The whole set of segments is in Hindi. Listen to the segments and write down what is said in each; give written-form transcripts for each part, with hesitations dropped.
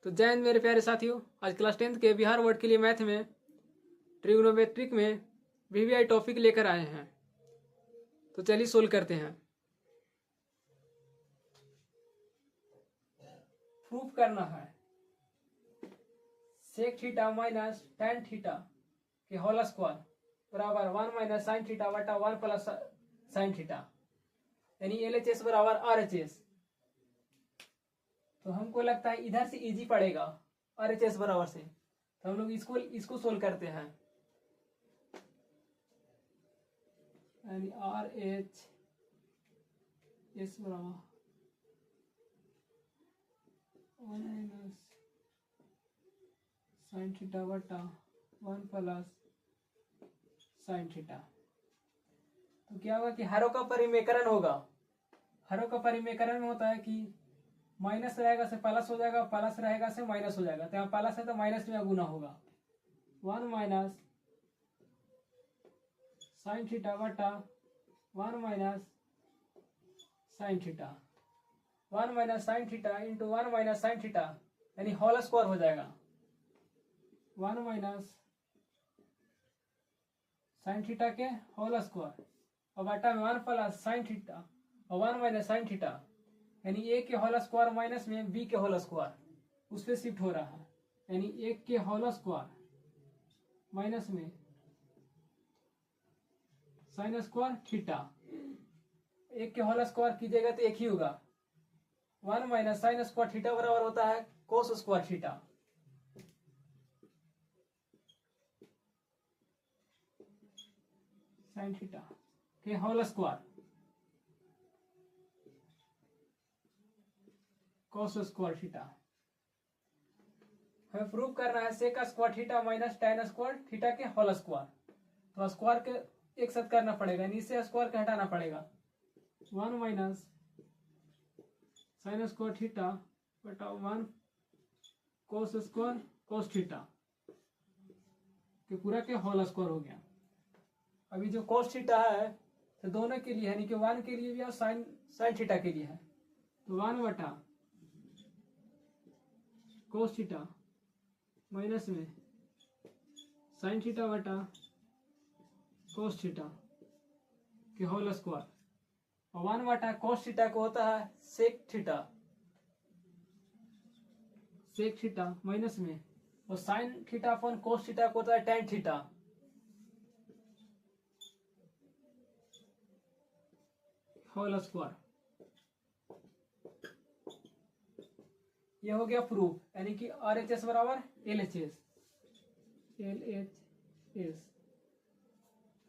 तो जय हिंद मेरे प्यारे साथियों। आज क्लास 10th के बिहार बोर्ड के लिए मैथ में ट्रिग्नोमेट्रिक में वीवीआई टॉपिक लेकर आए हैं। तो चलिए सोल्व करते हैं। प्रूफ करना है sec theta minus tan theta के होल स्क्वायर बराबर 1 माइनस साइन थीटा बटा 1 प्लस साइन थीटा, यानी LHS बराबर RHS। तो हमको लगता है इधर से इजी पड़ेगा RHS बराबर से, तो हम लोग इसको सोल्व करते हैं। यानी RHS बराबर 1 माइनस साइन थीटा बटा 1 प्लस साइन थीटा। तो क्या होगा कि हरों का परिमेकरण होगा। हरों का परिमेकरण में होता है कि माइनस रहेगा से प्लस हो जाएगा, प्लस रहेगा से माइनस हो जाएगा। तो यहाँ प्लस है तो माइनस में गुना होगा। 1 माइनस साइन थीटा बटा 1 minus sine theta, 1 minus sine theta into 1 minus sine theta, यानी होल स्क्वायर हो जाएगा। 1 माइनस साइन थीटा के होल स्क्वायर और बटा में 1 प्लस साइन थीटा और 1 माइनस साइन थीटा, यानी ए के होल स्क्वायर माइनस में बी के होल स्क्वायर उस पर शिफ्ट हो रहा है। यानी 1 के होल स्क्वायर माइनस में साइन स्क्वायर थीटा, 1 के होल स्क्वायर कीजिएगा तो एक ही होगा। 1 माइनस साइन स्क्वायर थीटा बराबर होता है cos square theta. Sine theta के whole square cos square theta. हमें प्रूव करना है sec square theta minus tan square theta के होल स्क्वायर। तो स्क्वायर के एक साथ करना पड़ेगा, नीचे स्क्वायर के हटाना पड़ेगा। 1 माइनस साइन स्क्वायर थीटा बटा 1 कोस स्क्वायर कोस थीटा के पूरा के होल स्क्वायर हो गया। अभी जो कोस थीटा है तो दोनों के लिए, यानी कि 1 के लिए भी और साइन थीटा के लिए है। तो 1 बटा कोस थीटा माइनस में साइन थीटा बटा कोस थीटा के होल स्क्वायर और 1 बटा कोस थीटा को होता है सेक थीटा माइनस में, और sine theta upon cos theta को होता है tan थीटा। होल स्क्वायर ये हो गया प्रूफ, यानी कि RHS बराबर LHS।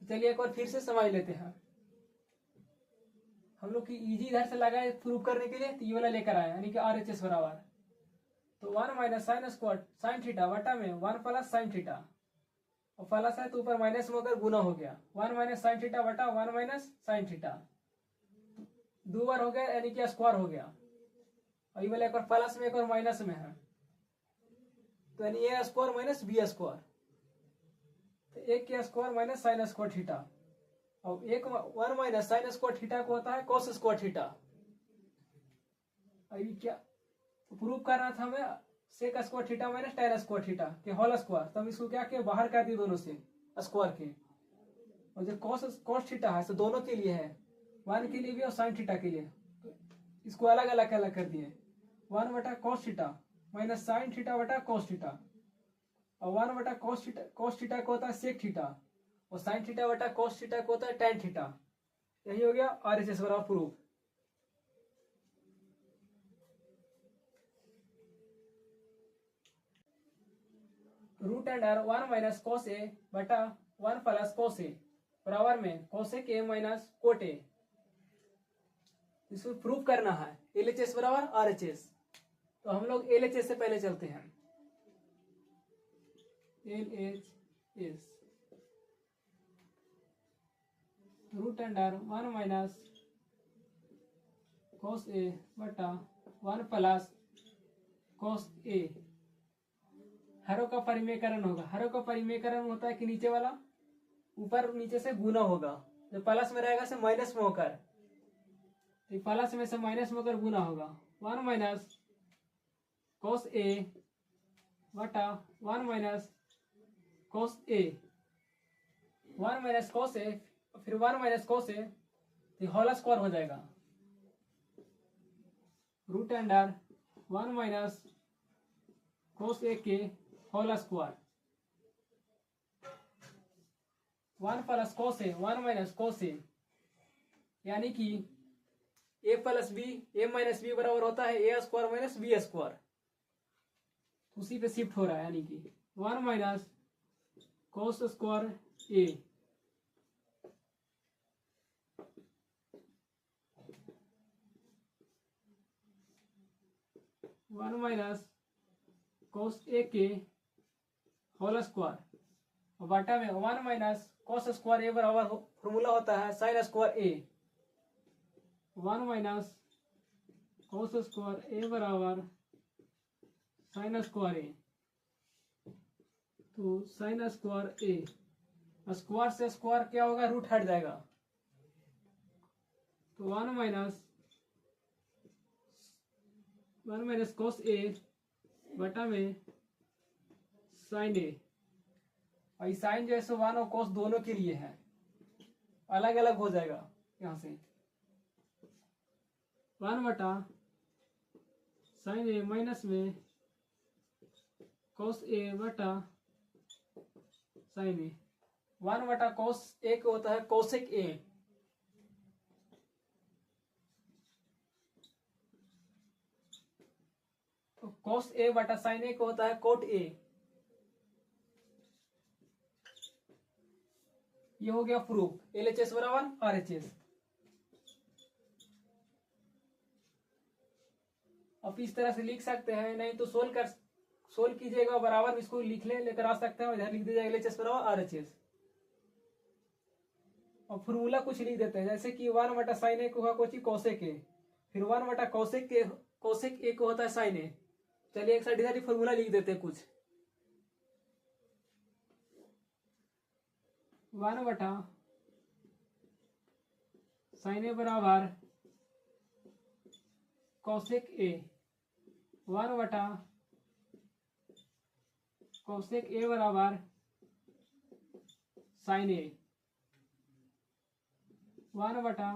चलिए एक बार फिर से समझ लेते हैं। हम लोग की इजी इधर से लगा है प्रूफ करने के लिए, तो ये वाला लेकर आया, यानी कि RHS बराबर तो 1 minus sine square sine theta बटा में 1 प्लस साइन थीटा, और प्लस है तो ऊपर माइनस में होकर गुना हो गया। 1 माइनस साइन थीटा बटा 1 माइनस साइन थीटा, दो बार हो गया, यानी कि स्क्वायर हो गया। और ये वाला एक बार प्लस में एक बार माइनस में है, तो यानी ए स्क्वायर माइनस बी स्क्वायर। तो 1 के square minus sine square theta, और 1 माइनस साइन स्क्वायर थीटा को होता है कोस स्क्वायर थीटा। अभी क्या प्रूव करना था हमें, sec square theta minus tan square theta के होल स्क्वायर। तो हम इसको क्या किया, बाहर कर दिए दोनों से स्क्वायर के। और जो कोस थीटा है तो दोनों के लिए है, 1 के लिए भी और साइन थीटा के लिए, तो इसको अलग अलग कर दिए। 1 बटा cos theta minus sine theta बटा कोस थीटा, और 1 बटा कोस थीटा को होता है सेक थीटा, और साइन थीटा बटा कोस थीटा को होता है tan थीटा। यही हो गया RHS बराबर proof. Root under 1 minus cos A बटा 1 प्लस कोस ए बराबर में cosec A minus cot A. इसको प्रूव करना है LHS बराबर RHS। तो हम लोग LHS से पहले चलते हैं। LHS root under 1 minus cos A बटा 1 प्लस कोस ए। हरों का परिमेकरण होगा। हरों का परिमेकरण होता है कि नीचे वाला ऊपर नीचे से गुना होगा, जो प्लस में रहेगा से माइनस में होकर, तो प्लस में से माइनस में होकर गुना होगा। 1 माइनस कॉस ए बटा 1 - cos A, 1 - cos A, फिर 1 - cos A, तो होल स्क्वायर हो जाएगा। रूट अंडर 1 - cos A के whole square, 1 + cos A, 1 - cos A, यानी कि a + b, a - b बराबर होता है a² - b²। उसी पे शिफ्ट हो रहा है, यानी कि 1 - cos² A, 1 - cos A के होल स्क्वायर, और बटा में 1 - cos² A बराबर फॉर्मूला होता है sin² A, 1 - cos² A बराबर sin² A, तो sin² A, स्क्वायर से स्क्वायर क्या होगा, रूट हट जाएगा, तो 1 - cos A बटा में sin A, और साइन जो है सो 1 और cos दोनों के लिए है, अलग अलग हो जाएगा यहाँ से, 1 बटा sin A माइनस में cos A बटा sin A, 1 बटा cos A को होता है cosec A, तो cos A बटा sin A को होता है cot A। ये हो गया प्रूफ, LHS बराबर RHS। अब इस तरह से लिख सकते हैं, नहीं तो सोल्व कीजिएगा बराबर इसको लिख लेकर आ सकते हैं, इधर लिख दीजिएगा LHS बराबर RHS, और फॉर्मूला कुछ लिख देते हैं, जैसे कि 1 बटा sin A को हुआ कोची cosec A, फिर 1 बटा cosec A को होता है sin A। चलिए एक साइड इधर ही फॉर्मूला लिख देते हैं कुछ, 1 बटा sin A बराबर cosec A, 1 बटा cosec A बराबर sin A, 1 बटा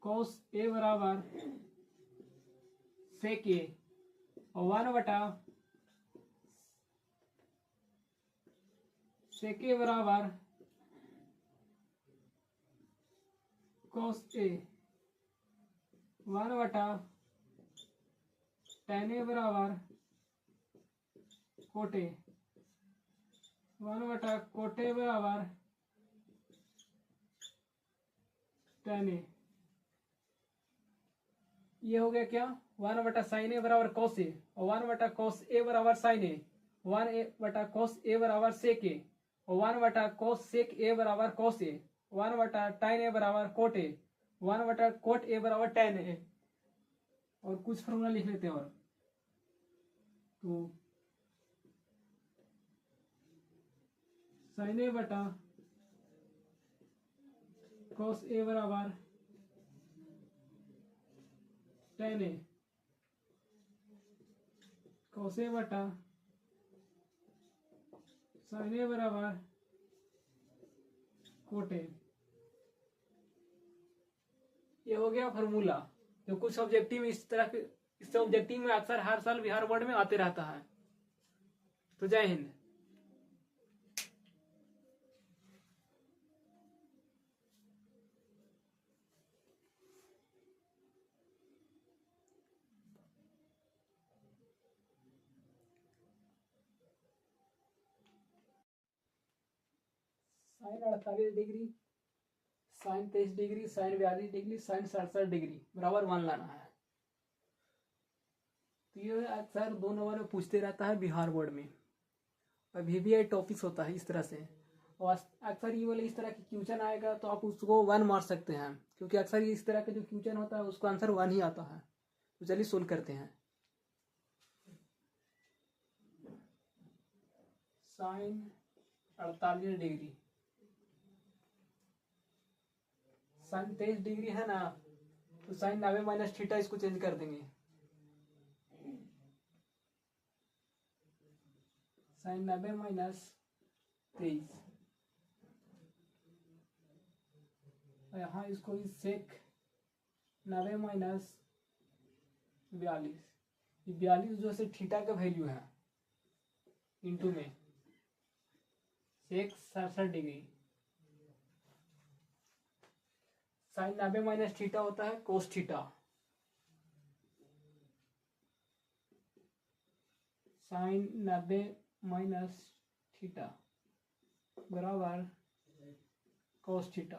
cos A बराबर sec A, और 1 बटा sec A बराबर cos A, 1 बटा tan A बराबर cot A, 1 बटा cot A बराबर tan A। ये हो गया क्या, 1 बटा sin A बराबर cos A, और 1 बटा cos A बराबर sin A, 1 बटा cos A बराबर sec A, और 1 बटा cos sec A बराबर cos A, 1 बटा tan A बराबर cot A, 1 बटा cot A बराबर tan A, और कुछ फॉर्मूला लिख लेते हैं, और तो sin A बटा cos A बराबर tan A, cos A बटा sin A बराबर cot A। ये हो गया फॉर्मूला, जो कुछ ऑब्जेक्टिव इस ऑब्जेक्टिव में अक्सर हर साल बिहार बोर्ड में आते रहता है। तो जय हिंद। Sine 48 degree, sine 23 degree, sine 42 degree, sine 67 degree बराबर 1 लाना है। तो ये अक्सर 2 नंबर में पूछते रहता है बिहार बोर्ड में, और VVI टॉपिक्स होता है इस तरह से, और अक्सर ये वाले इस तरह की क्वेश्चन आएगा तो आप उसको 1 मार सकते हैं, क्योंकि अक्सर इस तरह का जो क्वेश्चन होता है उसका आंसर 1 ही आता है। तो चलिए सोल्व करते हैं। साइन 48 डिग्री, साइन 23 डिग्री है ना, तो साइन 90 माइनस थीटा इसको चेंज कर देंगे, साइन 90 माइनस 23, और यहाँ इसको भी सेक 90 माइनस 42, ये 42 जो से थीटा का वैल्यू है इंटू में sec 67 degree. Sine 90 minus theta होता है cos theta, sine 90 minus theta बराबर कोस थीटा,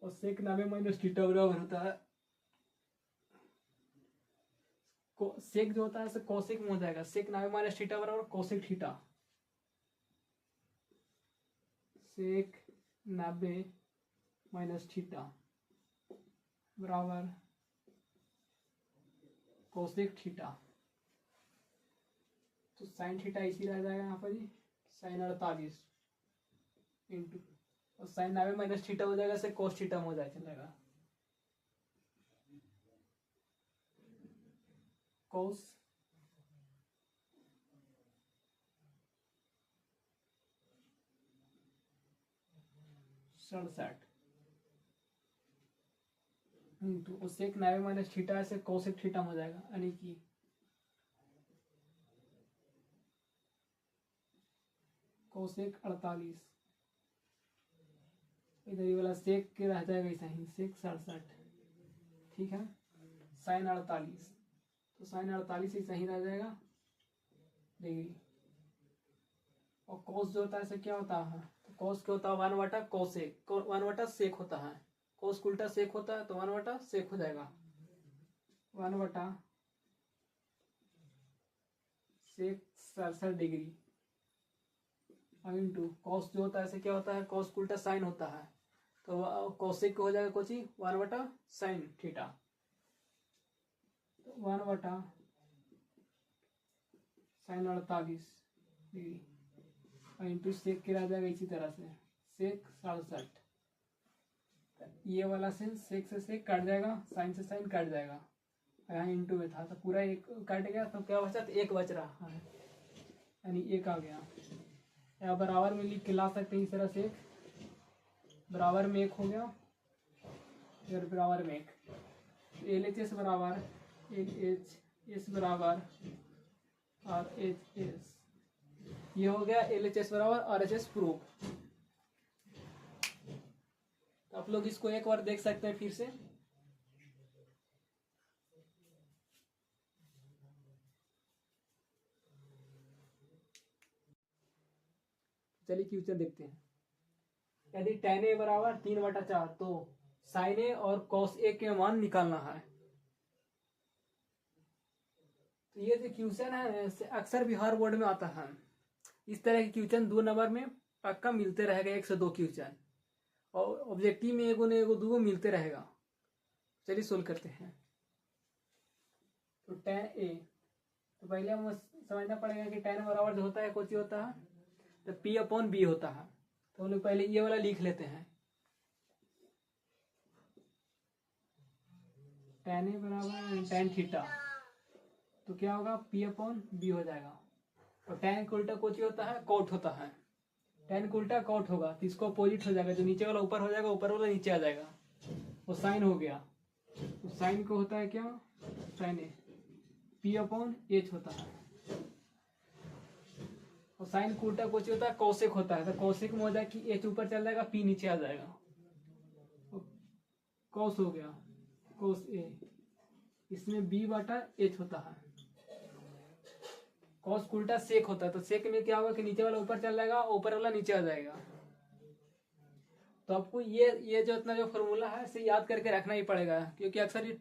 और सेक 90 माइनस थीटा बराबर होता है सेक जो होता है कोसेक में हो जाएगा, सेक 90 माइनस थीटा बराबर कोसेक थीटा, सेक 90 माइनस थीटा बराबर कोसेक थीटा। तो साइन थीटा इसी रह जाएगा यहाँ पर जी, साइन 48 इंटू, और साइन 90 माइनस थीटा हो जाएगा से कोस थीटा में हो जाएगा कोस 67 इंटू उससे एक 90 माइनस थीटा से कोसेक थीटा हो जाएगा, यानी कि कोसेक 48, इधर ये वाला सेक के रह जाएगा ऐसा ही, सेक 67, ठीक है, साइन 48, तो साइन 48 ही सही रह जाएगा डिग्री। और कोस जो होता है इसे क्या होता है, तो कोस क्या होता है 1/, कोसेक 1/, सेक होता है, कोस उल्टा सेक होता है तो 1/, सेक हो जाएगा 1/, सेक 67 डिग्री इंटू कॉस जो होता है इसे क्या होता है, कॉस उल्टा साइन होता है, तो कॉसेक हो जाएगा कुछ ही 1/, साइन थीटा, तो 1/, साइन 48 डिग्री इंटू सेक के रह जाएगा इसी तरह से सेक 67, ये वाला से सेक से सेक कट जाएगा, साइन से साइन कट जाएगा, यहाँ इंटू में था तो पूरा एक कट गया, तो क्या बचा, तो एक बच रहा है, यानी एक आ गया। या बराबर में लिख के ला सकते हैं इस तरह से, बराबर में एक हो गया, फिर बराबर में एक, LHS बराबर LHS बराबर RHS, ये हो गया LHS बराबर RHS प्रूफ। तो आप लोग इसको एक बार देख सकते हैं फिर से, चलिए क्वेश्चन देखते हैं। यदि tan A बराबर 3/4 तो sin A और cos A के मान निकालना है। तो ये जो क्वेश्चन है अक्सर बिहार बोर्ड में आता है, इस तरह के क्वेश्चन 2 नंबर में पक्का मिलते रहेगा, 1 से 2 क्वेश्चन, और ऑब्जेक्टिव में एगो ने एगो दूगो मिलते रहेगा। चलिए सोल्व करते हैं। तो tan A, तो पहले हम समझना पड़ेगा कि tan बराबर जो होता है कुछ होता है तो P/B होता है, तो हम लोग पहले ये वाला लिख लेते हैं, tan A बराबर tan थीटा, तो क्या होगा P/B हो जाएगा, और tan का उल्टा कुछ होता है कॉट होता है, tan का उल्टा कॉट होगा तो इसको अपोजिट हो जाएगा, जो नीचे वाला ऊपर हो जाएगा, ऊपर वाला नीचे आ जाएगा, वो साइन हो गया, तो साइन को होता है क्या, साइन ए P/H होता है, और साइन का उल्टा कुछ होता है कौशिक होता है, तो कौशिक में हो जाए कि H ऊपर चल जाएगा P नीचे आ जाएगा, कौस हो गया कौस A, इसमें B/H होता है, कौस उल्टा सेक होता है, तो सेक में क्या होगा कि नीचे वाला ऊपर चल जाएगा, ऊपर वाला नीचे आ जाएगा। तो आपको ये जो इतना जो फॉर्मूला है इसे याद करके रखना ही पड़ेगा, क्योंकि अक्सर ये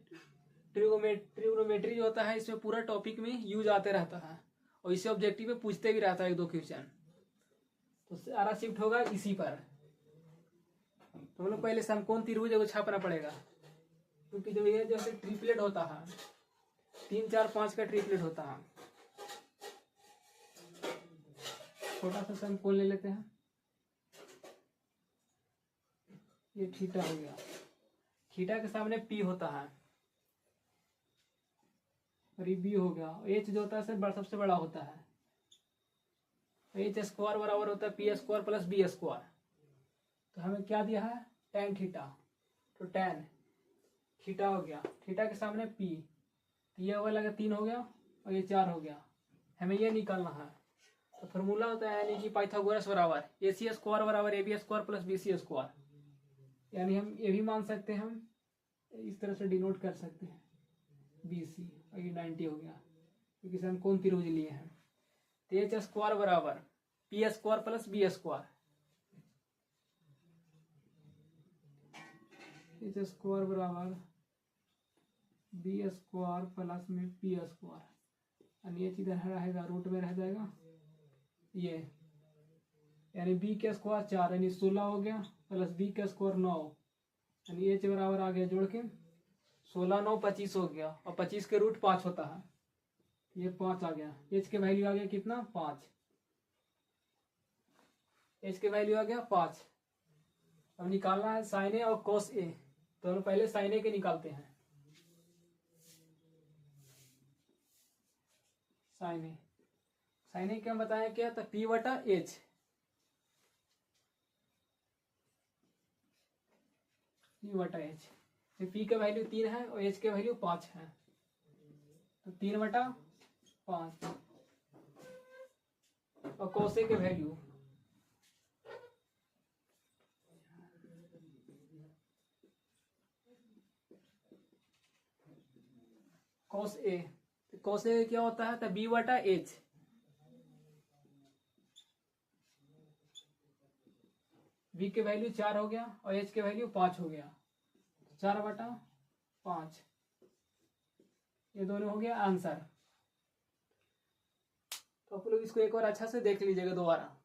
ट्रिग्नोमेट्री जो होता है इसमें पूरा टॉपिक में यूज आते रहता है, और इसे ऑब्जेक्टिव में पूछते भी रहता है 1-2 क्वेश्चन, तो सारा शिफ्ट होगा इसी पर। तो हम लोग पहले समकोण त्रिभुज को छापना पड़ेगा, क्योंकि जो ये जैसे ट्रिपलेट होता है 3, 4, 5 का ट्रिपलेट होता है। छोटा सा समकोण ले लेते हैं, ये थीटा हो गया, थीटा के सामने P होता है और ये B हो गया, H जो होता है सबसे बड़ा होता है, एच स्क्वायर बराबर होता है P square plus B square. तो हमें क्या दिया है, tan थीटा। तो tan थीटा हो गया, थीटा के सामने पी, तो ये वाला का 3 हो गया और ये 4 हो गया। हमें ये निकालना है। तो फॉर्मूला होता है यानी कि पाइथागोरस बराबर ए सी स्क्वायर बराबर A B square plus B C square. यानी हम ये भी मान सकते हैं, हम इस तरह से डिनोट कर सकते हैं बी सी, और ये 90 हो गया क्योंकि हम कौन त्रिभुज लिए हैं। तो एच स्क्वायर बराबर P square plus B square, H square बराबर बी स्क्वायर प्लस में पी स्क्वायर, यानी ये इधर रहेगा रूट में रह जाएगा ये, यानी बी के स्क्वायर 4 यानी 16 हो गया प्लस बी के स्क्वायर 9, यानी एच बराबर आ गया जोड़ के 16 9 25 हो गया, और 25 के रूट 5 होता है, ये 5 आ गया। एच के वैल्यू आ गया कितना 5, एच के वैल्यू आ गया 5। अब निकालना है साइन ए और कोस ए, तो हम पहले साइन ए के निकालते हैं। साइन ए क्या बताया क्या था, पी बटा एच, पी बटा एच। पी का वैल्यू 3 है और एच के वैल्यू 5 है, तो 3 बटा 5, और कोसे के वैल्यू कोस ए, कोस ए क्या होता है, तो बी बटा एच, बी के वैल्यू 4 हो गया और एच के वैल्यू 5 हो गया, 4 बटा 5, ये दोनों हो गया आंसर। तो आप लोग इसको एक बार अच्छा से देख लीजिएगा दोबारा।